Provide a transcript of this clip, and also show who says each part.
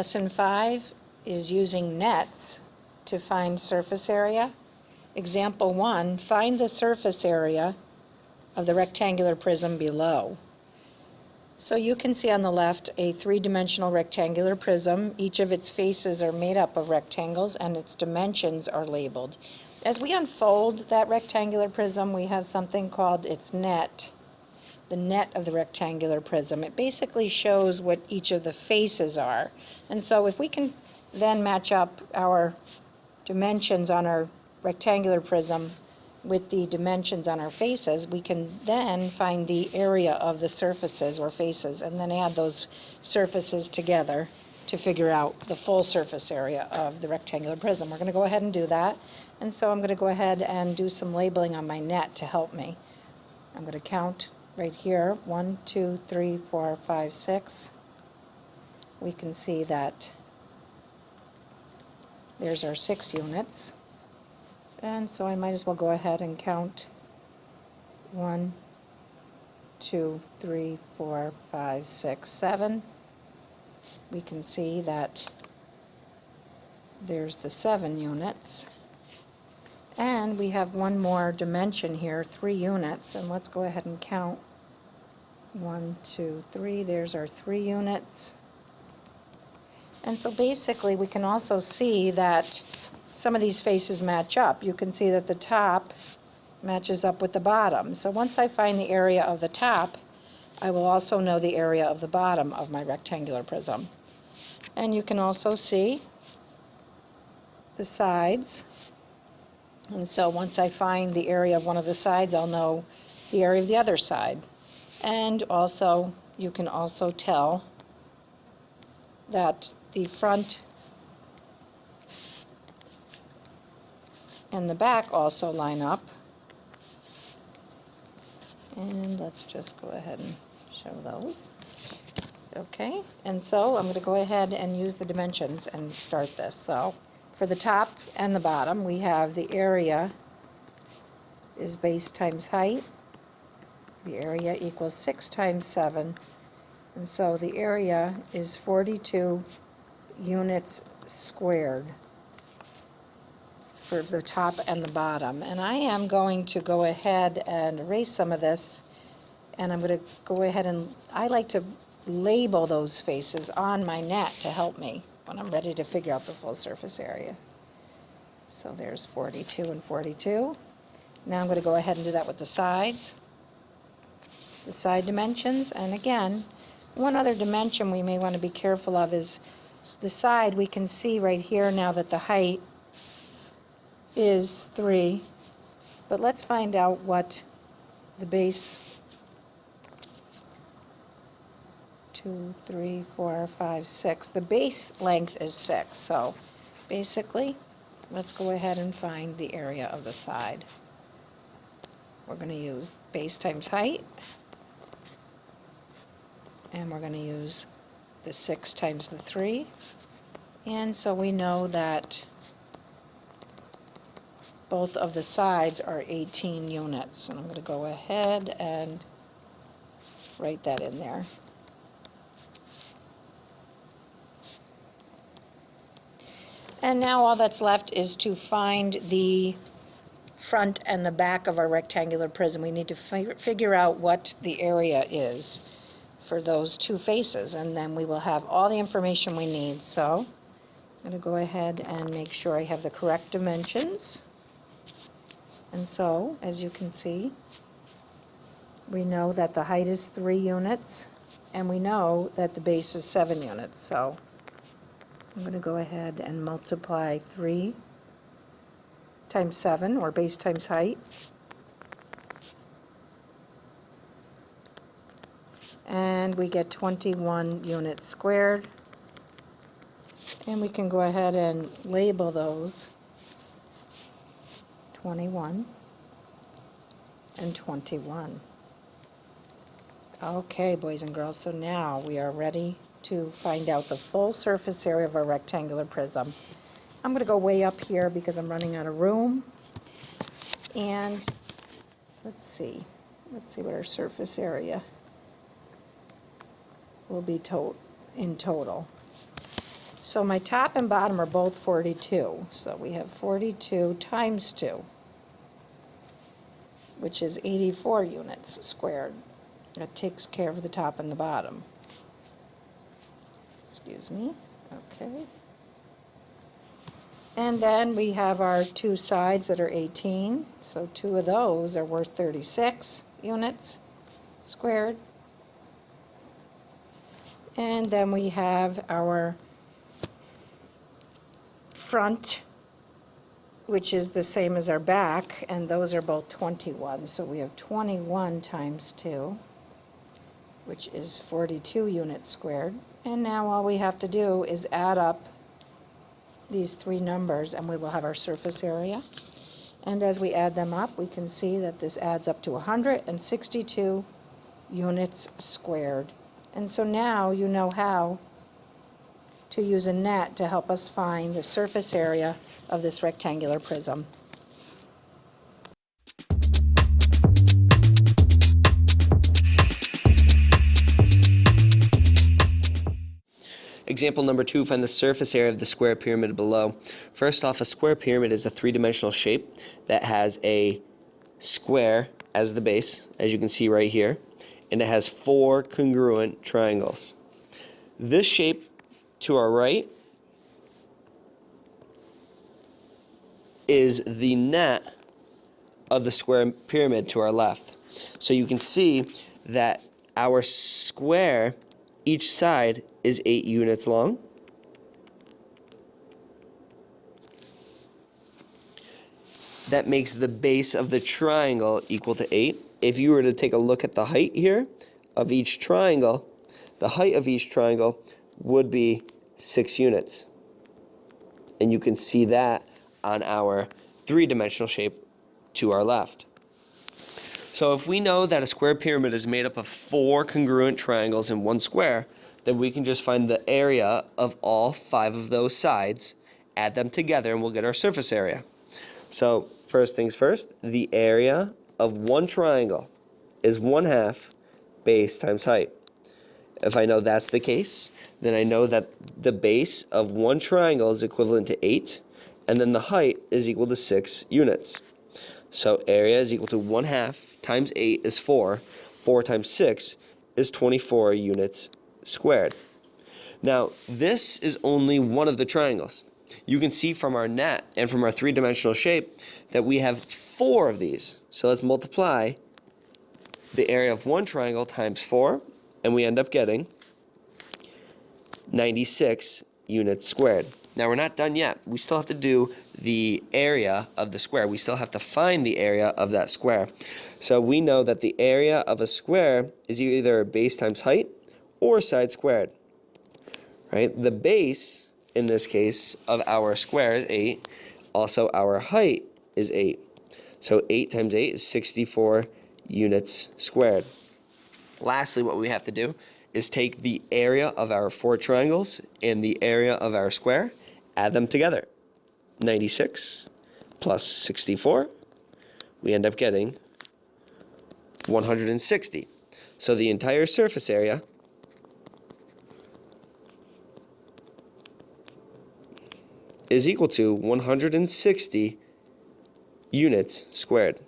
Speaker 1: Lesson 5 is using nets to find surface area. Example 1, find the surface area of the rectangular prism below. So you can see on the left a three-dimensional rectangular prism. Each of its faces are made up of rectangles and its dimensions are labeled. As we unfold that rectangular prism, we have something called its net, the net of the rectangular prism. It basically shows what each of the faces are. And so if we can then match up our dimensions on our rectangular prism with the dimensions on our faces, we can then find the area of the surfaces or faces and then add those surfaces together to figure out the full surface area of the rectangular prism. We're going to go ahead and do that. And so I'm going to go ahead and do some labeling on my net to help me. I'm going to count right here, 1, 2, 3, 4, 5, 6. We can see that there's our 6 units. And so I might as well go ahead and count 1, 2, 3, 4, 5, 6, 7. We can see that there's the 7 units. And we have one more dimension here, 3 units. And let's go ahead and count 1, 2, 3. There's our 3 units. And so basically we can also see that some of these faces match up. You can see that the top matches up with the bottom. So once I find the area of the top, I will also know the area of the bottom of my rectangular prism. And you can also see the sides. And so once I find the area of one of the sides, I'll know the area of the other side. And also, you can also tell that the front and the back also line up. And let's just go ahead and show those. Okay, and so I'm going to go ahead and use the dimensions and start this. So for the top and the bottom, we have the area is base times height. The area equals 6 times 7. And so the area is 42 units squared for the top and the bottom. And I am going to go ahead and erase some of this, and I'm going to go ahead and, I like to label those faces on my net to help me when I'm ready to figure out the full surface area. So there's 42 and 42. Now I'm going to go ahead and do that with the sides, the side dimensions. And again, one other dimension we may want to be careful of is the side. We can see right here now that the height is 3, but let's find out what the base, 2, 3, 4, 5, 6. The base length is 6, so basically let's go ahead and find the area of the side. We're going to use base times height, and we're going to use the 6 times the 3, and so we know that both of the sides are 18 units. And I'm going to go ahead and write that in there. And now all that's left is to find the front and the back of our rectangular prism. We need to figure out what the area is for those 2 faces, and then we will have all the information we need. So I'm going to go ahead and make sure I have the correct dimensions. And so, as you can see, we know that the height is 3 units, and we know that the base is 7 units. So I'm going to go ahead and multiply 3 times 7, or base times height. And we get 21 units squared. And we can go ahead and label those 21 and 21. Okay, boys and girls, so now we are ready to find out the full surface area of our rectangular prism. I'm going to go way up here because I'm running out of room. And let's see what our surface area will be in total. So my top and bottom are both 42. So we have 42 times 2, which is 84 units squared. That takes care of the top and the bottom. Excuse me. Okay. And then we have our two sides that are 18. So 2 of those are worth 36 units squared. And then we have our front, which is the same as our back, and those are both 21. So we have 21 times 2, which is 42 units squared. And now all we have to do is add up these three numbers and we will have our surface area. And as we add them up, we can see that this adds up to 162 units squared. And so now you know how to use a net to help us find the surface area of this rectangular prism.
Speaker 2: Example number 2, find the surface area of the square pyramid below. First off, a square pyramid is a three-dimensional shape that has a square as the base, as you can see right here, and it has 4 congruent triangles. This shape to our right is the net of the square pyramid to our left. So you can see that our square, each side is 8 units long. That makes the base of the triangle equal to 8. If you were to take a look at the height here of each triangle, the height of each triangle would be 6 units. And you can see that on our three-dimensional shape to our left. So if we know that a square pyramid is made up of 4 congruent triangles in one square, then we can just find the area of all 5 of those sides, add them together, and we'll get our surface area. So first things first, the area of one triangle is 1/2 base times height. If I know that's the case, then I know that the base of one triangle is equivalent to 8, and then the height is equal to 6 units. So area is equal to 1/2 times 8 is 4. 4 times 6 is 24 units squared. Now, this is only one of the triangles. You can see from our net and from our three-dimensional shape that we have 4 of these. So let's multiply the area of one triangle times 4, and we end up getting 96 units squared. Now, we're not done yet. We still have to do the area of the square. We still have to find the area of that square. So we know that the area of a square is either base times height or side squared. Right? The base, in this case, of our square is 8. Also, our height is 8. So 8 times 8 is 64 units squared. Lastly, what we have to do is take the area of our 4 triangles and the area of our square, add them together. 96 plus 64, we end up getting 160. So the entire surface area is equal to 160 units squared.